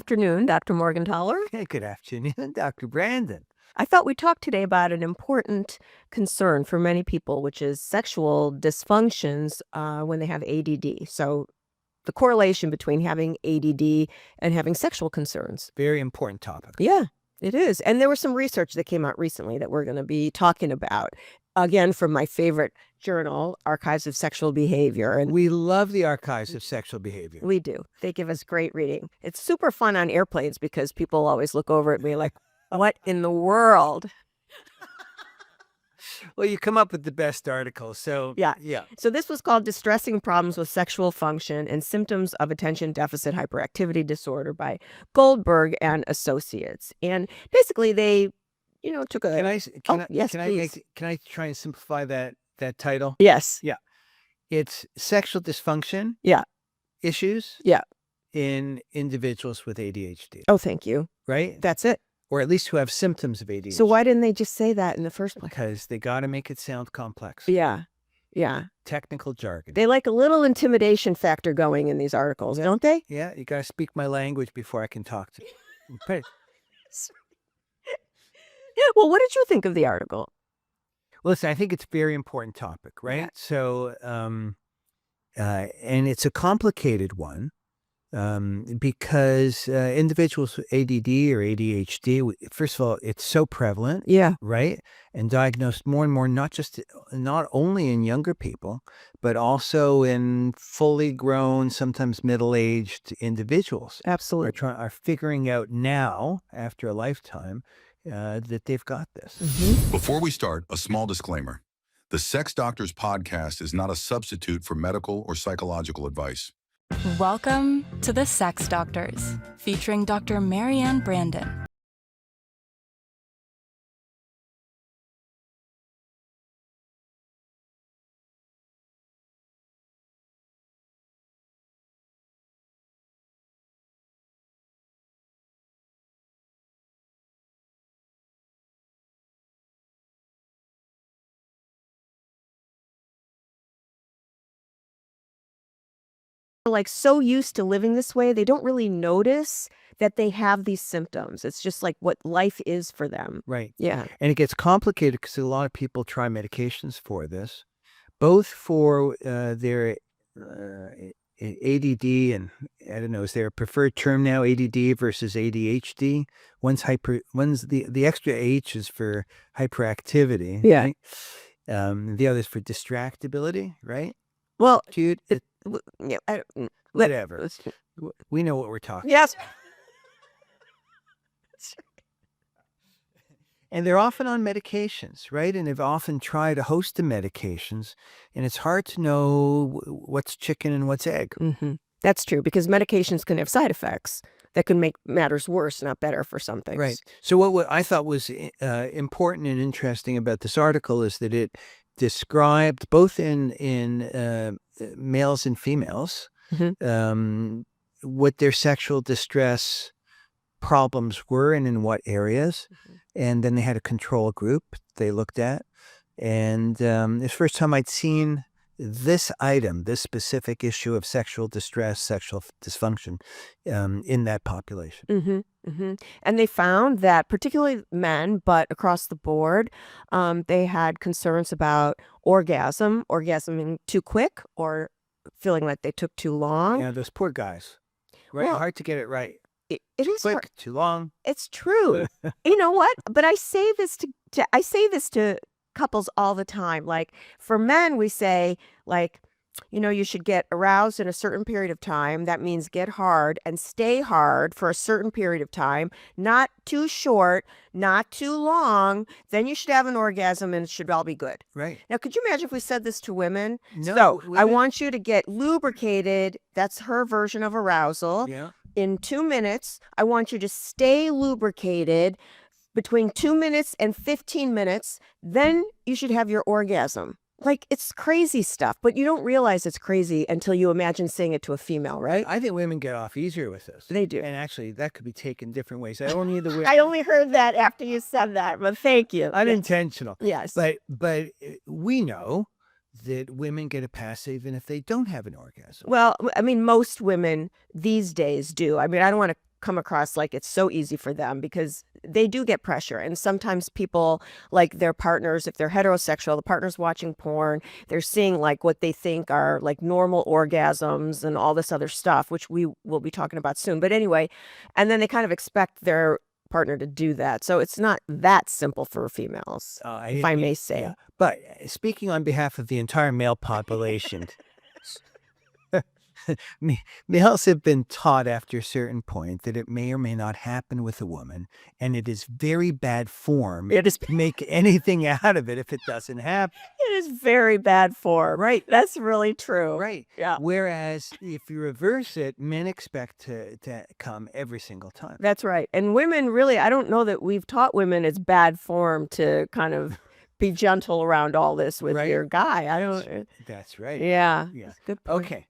afternoon, Dr. Morgenthaler. Hey, good afternoon, Dr. Brandon. I thought we'd talk today about an important concern for many people, which is sexual dysfunctions when they have ADD. So the correlation between having ADD and having sexual concerns. Very important topic. Yeah, it is. And there was some research that came out recently that we're going to be talking about. Again, from my favorite journal, Archives of Sexual Behavior. And We love the archives of sexual behavior. we do. They give us great reading. It's super fun on airplanes because people always look over at me like, what in the world? Well, you come up with the best articles. So, Yeah. yeah. So this was called Distressing Problems with Sexual Function and Symptoms of Attention Deficit Hyperactivity Disorder by Goldberg and Associates. And basically they, took a... yes, please. Can I try and simplify that title? Yes. Yeah. It's sexual dysfunction. Yeah. Issues. Yeah. In individuals with ADHD. Oh, thank you. Right? That's it. Or at least who have symptoms of ADHD. So why didn't they just say that in the first place? Because they got to make it sound complex. Yeah. Yeah. Technical jargon. They like a little intimidation factor going in these articles, don't they? Yeah, you got to speak my language before I can talk to you. But- Well, what did you think of the article? Listen, I think it's a very important topic, right? Yeah. So, and it's a complicated one because individuals with ADD or ADHD, first of all, it's so prevalent, Yeah. right? And diagnosed more and more, not only in younger people, but also in fully grown, sometimes middle-aged individuals Absolutely. are figuring out now, after a lifetime, that they've got this. Before we start, a small disclaimer. The Sex Doctors podcast is not a substitute for medical or psychological advice. Welcome to the Sex Doctors, featuring Dr. Marianne Brandon. Like so used to living this way, they don't really notice that they have these symptoms. It's just like what life is for them. Right. Yeah. And it gets complicated because a lot of people try medications for this, both for their ADD and I don't know, is there a preferred term now, ADD versus ADHD? One's the extra H is for hyperactivity. Yeah. Right? The other is for distractibility, right? Well, Dude, yeah, whatever. We know what we're talking. Yes. And they're often on medications, right? And they've often tried a host of medications, and it's hard to know what's chicken and what's egg. That's true, because medications can have side effects that can make matters worse, not better for some things. Right. So what I thought was important and interesting about this article is that it described both in males and females what their sexual distress problems were and in what areas. And then they had a control group they looked at. And it's the first time I'd seen this item, this specific issue of sexual distress, sexual dysfunction in that population. And they found that particularly men, but across the board, they had concerns about orgasming too quick or feeling like they took too long. Yeah, those poor guys, right? Well, Hard to get it right. It is Quick, hard. too long. It's true. You know what? But I say this to couples all the time. Like for men, we say like, you should get aroused in a certain period of time. That means get hard and stay hard for a certain period of time, not too short, not too long. Then you should have an orgasm and it should all be good. Right. Now, could you imagine if we said this to women? No, So I women- want you to get lubricated. That's her version of arousal. Yeah. In 2 minutes, I want you to stay lubricated between 2 minutes and 15 minutes. Then you should have your orgasm. Like, it's crazy stuff, but you don't realize it's crazy until you imagine saying it to a female, right? I think women get off easier with this. They do. And actually, that could be taken different ways. I only the way I only heard that after you said that, but thank you. unintentional. Yes. But we know that women get a pass even if they don't have an orgasm. Well, I mean, most women these days do. I mean, I don't want to come across like it's so easy for them because they do get pressure. And sometimes people, like their partners, if they're heterosexual, the partner's watching porn, they're seeing like what they think are like normal orgasms and all this other stuff, which we will be talking about soon. But anyway, and then they kind of expect their partner to do that. So it's not that simple for females, if I may say. Yeah. But speaking on behalf of the entire male population, males have been taught after a certain point that it may or may not happen with a woman, and it is very bad form It is to make anything out of it if it doesn't happen. It is very bad form. Right. That's really true. Right. Yeah. Whereas if you reverse it, men expect to come every single time. That's right. And women really, I don't know that we've taught women it's bad form to kind of be gentle around all this with Right. your guy. I don't. That's right. Yeah. Yeah. That's a good point. Okay.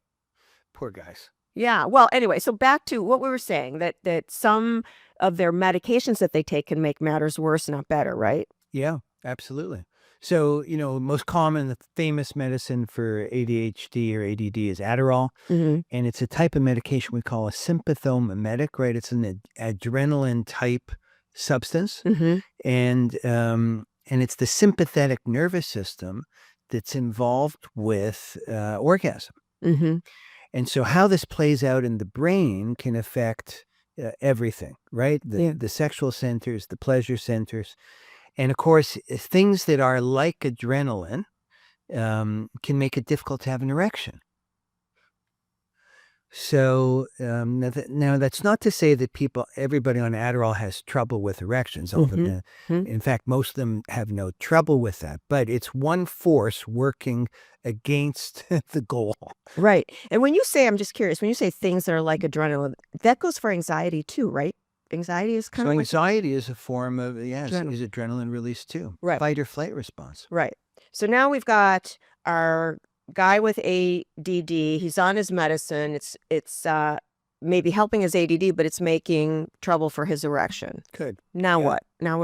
Poor guys. Yeah. Well, anyway, so back to what we were saying that some of their medications that they take can make matters worse, not better, right? Yeah, absolutely. So, most common, the famous medicine for ADHD or ADD is Adderall. Mm-hmm. And it's a type of medication we call a sympathomimetic, right? It's an adrenaline type substance. Mm-hmm. And it's the sympathetic nervous system that's involved with orgasm. Mm-hmm. And so how this plays out in the brain can affect everything, right? The sexual centers, the pleasure centers. And of course, things that are like adrenaline can make it difficult to have an erection. So now that's not to say that everybody on Adderall has trouble with erections. All of them, in fact, most of them have no trouble with that. But it's one force working against the goal. Right. And when you say, I'm just curious, when you say things that are like adrenaline, that goes for anxiety too, right? Anxiety is kind So of like anxiety is a form of, is Adrenaline. adrenaline release too. Right. Fight or flight response. Right. So now we've got our guy with ADD. He's on his medicine. It's maybe helping his ADD, but it's making trouble for his erection. Good. Now Yeah. what? Now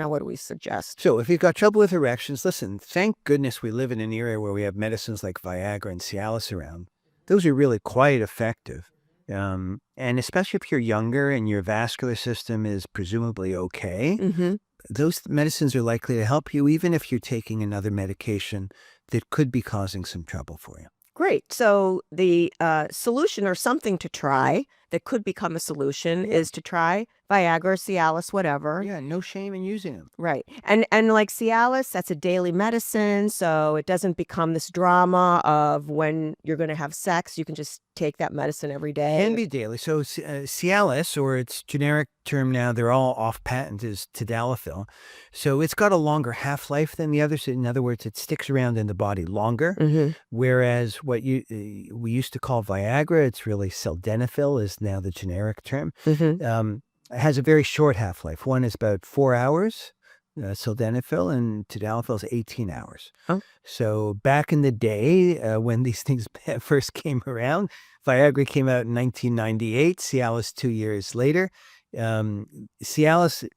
what do we suggest? So if you've got trouble with erections, listen, thank goodness we live in an era where we have medicines like Viagra and Cialis around. Those are really quite effective. And especially if you're younger and your vascular system is presumably okay, Mm-hmm. those medicines are likely to help you even if you're taking another medication that could be causing some trouble for you. Great. So the solution or something to try that could become a solution is to try Viagra, Cialis, whatever. Yeah, no shame in using them. Right. And like Cialis, that's a daily medicine, so it doesn't become this drama of when you're going to have sex. You can just take that medicine every day. Can be daily. So Cialis, or its generic term now, they're all off patent, is tadalafil. So it's got a longer half-life than the others. In other words, it sticks around in the body longer. Mm-hmm. Whereas what we used to call Viagra, it's really sildenafil is now the generic term. Mm-hmm. It has a very short half-life. One is about 4 hours, sildenafil, and tadalafil is 18 hours. Oh. So back in the day, when these things first came around, Viagra came out in 1998, Cialis 2 years later. Cialis,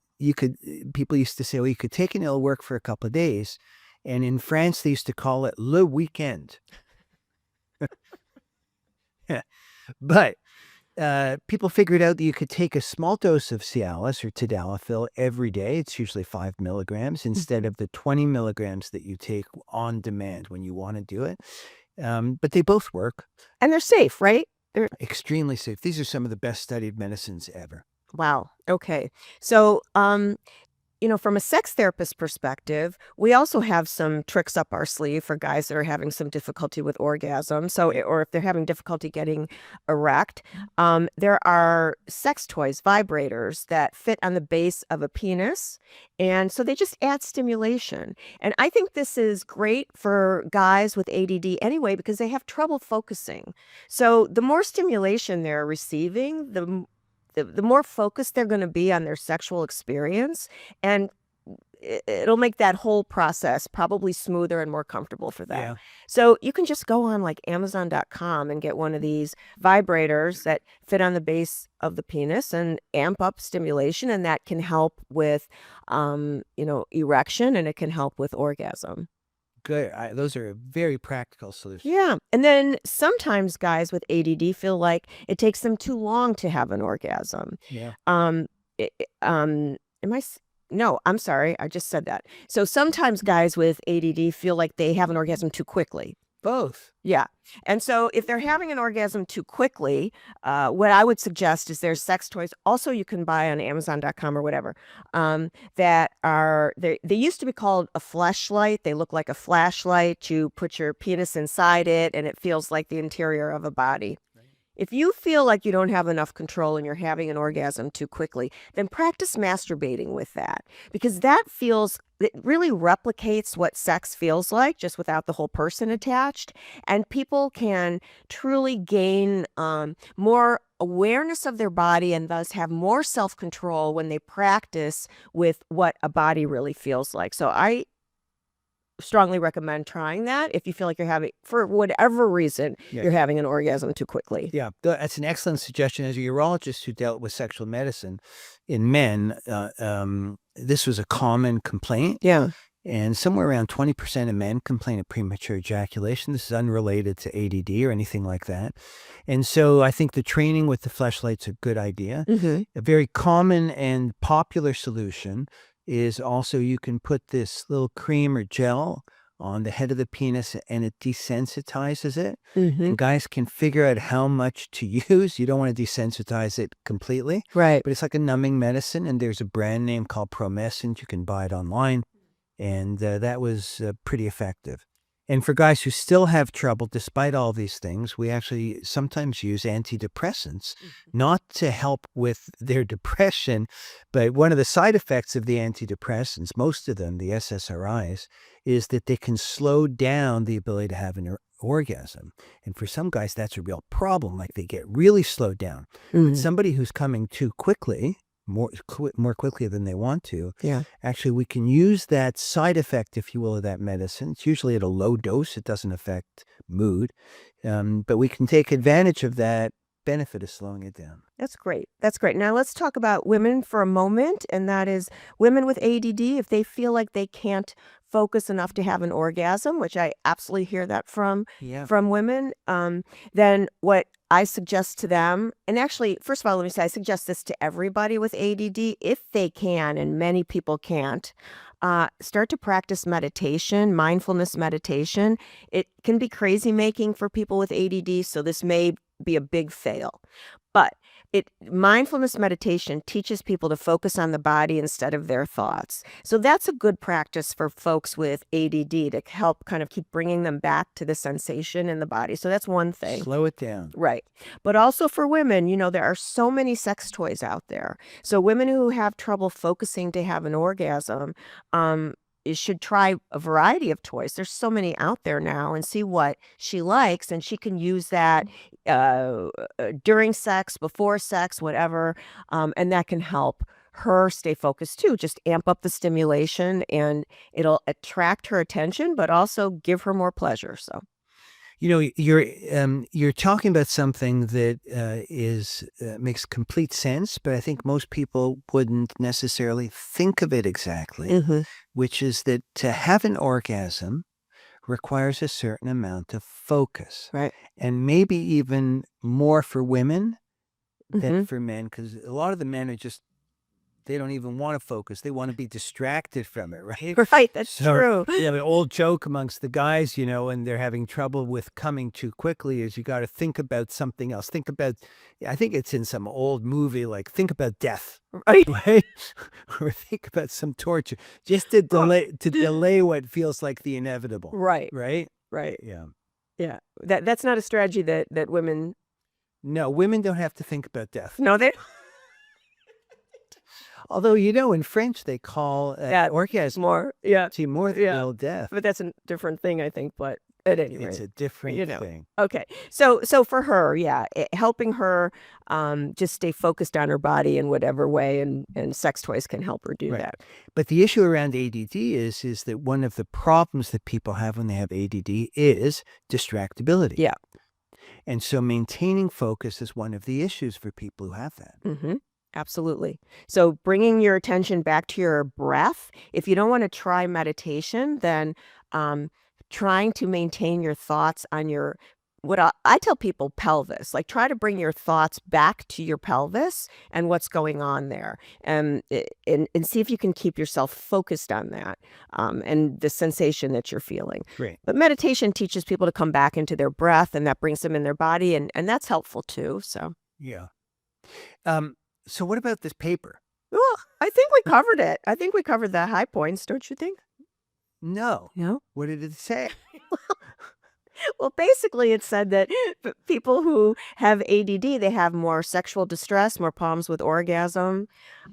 people used to say, well, you could take it and it'll work for a couple of days. And in France, they used to call it le weekend. But people figured out that you could take a small dose of Cialis or tadalafil every day. It's usually 5 milligrams instead of the 20 milligrams that you take on demand when you want to do it. But they both work. And they're safe, right? They're Extremely safe. These are some of the best studied medicines ever. wow. Okay. So, from a sex therapist perspective, we also have some tricks up our sleeve for guys that are having some difficulty with orgasm. So, or if they're having difficulty getting erect, there are sex toys, vibrators that fit on the base of a penis. And so they just add stimulation. And I think this is great for guys with ADD anyway, because they have trouble focusing. So the more stimulation they're receiving, the more focused they're going to be on their sexual experience, and it'll make that whole process probably smoother and more comfortable for them. Yeah. So you can just go on like Amazon.com and get one of these vibrators that fit on the base of the penis and amp up stimulation, and that can help with, erection, and it can help with orgasm. Good. Those are very practical solutions. Yeah. And then sometimes guys with ADD feel like it takes them too long to have an orgasm. Yeah. Am I? No, I'm sorry. I just said that. So sometimes guys with ADD feel like they have an orgasm too quickly. Both. Yeah. And so if they're having an orgasm too quickly, what I would suggest is there's sex toys also you can buy on Amazon.com or whatever that are, they used to be called a fleshlight. They look like a flashlight. You put your penis inside it and it feels like the interior of a body. If you feel like you don't have enough control and you're having an orgasm too quickly, then practice masturbating with that because it really replicates what sex feels like just without the whole person attached. And people can truly gain more awareness of their body and thus have more self-control when they practice with what a body really feels like. So I strongly recommend trying that if you feel like you're having, for whatever reason, you're having an orgasm too quickly. Yeah, that's an excellent suggestion. As a urologist who dealt with sexual medicine in men, this was a common complaint. Yeah. And somewhere around 20% of men complain of premature ejaculation. This is unrelated to ADD or anything like that. And so I think the training with the fleshlight's a good idea. Mm-hmm. A very common and popular solution is also you can put this little cream or gel on the head of the penis and it desensitizes it. Mm-hmm. And guys can figure out how much to use. You don't want to desensitize it completely. Right. But it's like a numbing medicine, and there's a brand name called Promescent. You can buy it online, and that was pretty effective. And for guys who still have trouble despite all these things, we actually sometimes use antidepressants, not to help with their depression, but one of the side effects of the antidepressants, most of them, the SSRIs, is that they can slow down the ability to have an orgasm. And for some guys, that's a real problem. Like they get really slowed down. Mm-hmm. But somebody who's coming too quickly, more quickly than they want to. Yeah. Actually, we can use that side effect, if you will, of that medicine. It's usually at a low dose. It doesn't affect mood. But we can take advantage of that benefit of slowing it down. That's great. That's great. Now let's talk about women for a moment. And that is women with ADD, if they feel like they can't focus enough to have an orgasm, which I absolutely hear that from women, then what I suggest to them, and actually, first of all, let me say, I suggest this to everybody with ADD, if they can, and many people can't, start to practice meditation, mindfulness meditation. It can be crazy making for people with ADD, so this may be a big fail. But mindfulness meditation teaches people to focus on the body instead of their thoughts. So that's a good practice for folks with ADD to help kind of keep bringing them back to the sensation in the body. So that's one thing. Slow it down. Right. But also for women, there are so many sex toys out there. So women who have trouble focusing to have an orgasm, you should try a variety of toys. There's so many out there now, and see what she likes, and she can use that during sex, before sex, whatever, and that can help her stay focused too. Just amp up the stimulation, and it'll attract her attention, but also give her more pleasure. So. You're talking about something that makes complete sense, but I think most people wouldn't necessarily think of it exactly, which is that to have an orgasm requires a certain amount of focus, right? And maybe even more for women than for men, because a lot of the men are just, they don't even want to focus. They want to be distracted from it, right? Right, that's true. Yeah, the old joke amongst the guys, and they're having trouble with coming too quickly is you got to think about something else. I think it's in some old movie, like think about death, right? Or think about some torture, just to delay what feels like the inevitable. Right. Right? Right. Yeah. Yeah. That's not a strategy that women. No, women don't have to think about death. No, they. Although, in French, they call orgasm more, than death. But that's a different thing, I think. But at any rate, it's a different thing. Okay. So for her, helping her just stay focused on her body in whatever way, and sex toys can help her do that. But the issue around ADD is that one of the problems that people have when they have ADD is distractibility. Yeah. And so maintaining focus is one of the issues for people who have that. Mm-hmm. Absolutely. So bringing your attention back to your breath. If you don't want to try meditation, then trying to maintain your thoughts on your, what I tell people, pelvis. Like, try to bring your thoughts back to your pelvis and what's going on there, and see if you can keep yourself focused on that, and the sensation that you're feeling. Great. But meditation teaches people to come back into their breath, and that brings them in their body, and that's helpful too. So, Yeah. So what about this paper? well, I think we covered it. I think we covered the high points, don't you think? No. No. What did it say? Well, basically, it said that people who have ADD, they have more sexual distress, more problems with orgasm.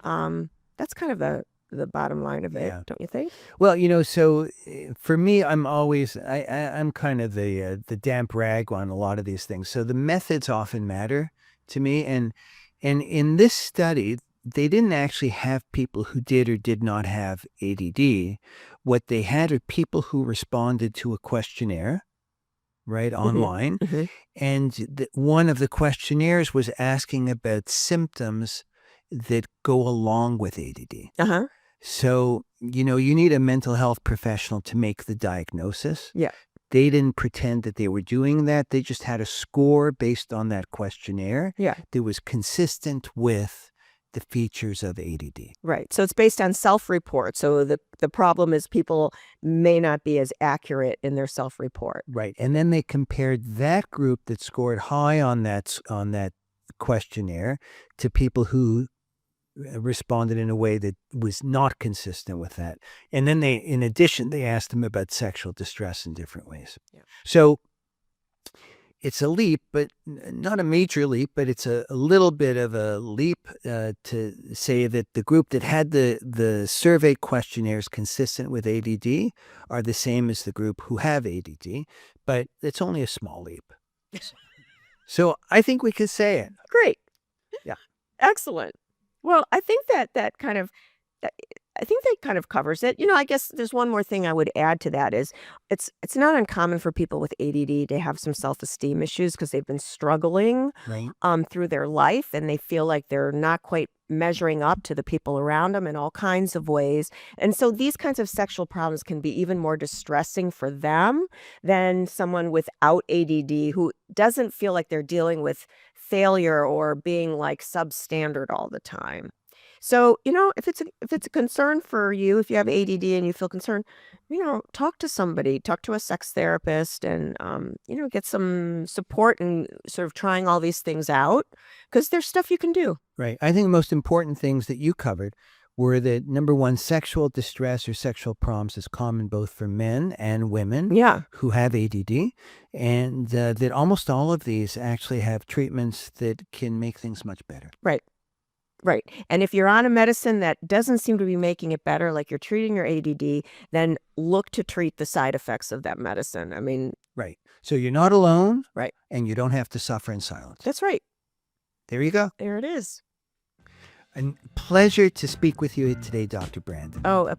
That's kind of the bottom line of it, Yeah. don't you think? Well, so for me, I'm always I'm kind of the damp rag on a lot of these things. So the methods often matter to me, and in this study, they didn't actually have people who did or did not have ADD. What they had are people who responded to a questionnaire, right, online, and one of the questionnaires was asking about symptoms that go along with ADD. Uh-huh. So, you need a mental health professional to make the diagnosis. Yeah. They didn't pretend that they were doing that. They just had a score based on that questionnaire Yeah. that was consistent with the features of ADD. Right. So it's based on self-report. So the problem is people may not be as accurate in their self-report. Right. And then they compared that group that scored high on that questionnaire to people who responded in a way that was not consistent with that. And then in addition, they asked them about sexual distress in different ways. Yeah. So it's a leap, but not a major leap, but it's a little bit of a leap to say that the group that had the survey questionnaires consistent with ADD are the same as the group who have ADD, but it's only a small leap. So I think we could say it. Great. Yeah. Excellent. Well, I think that kind of covers it. I guess there's one more thing I would add to that is it's not uncommon for people with ADD to have some self-esteem issues because they've been struggling Right. through their life, and they feel like they're not quite measuring up to the people around them in all kinds of ways. And so these kinds of sexual problems can be even more distressing for them than someone without ADD who doesn't feel like they're dealing with failure or being like substandard all the time. So, if it's a concern for you, if you have ADD and you feel concerned, talk to somebody, talk to a sex therapist, and get some support and sort of trying all these things out, because there's stuff you can do. Right. I think the most important things that you covered were that, number one, sexual distress or sexual problems is common both for men and women Yeah. who have ADD, and that almost all of these actually have treatments that can make things much better. Right. Right. And if you're on a medicine that doesn't seem to be making it better, like you're treating your ADD, then look to treat the side effects of that medicine. I mean, Right. So you're not alone. Right. And you don't have to suffer in silence. that's right. There you go. There it is. A pleasure to speak with you today, Dr. Brandon. Oh,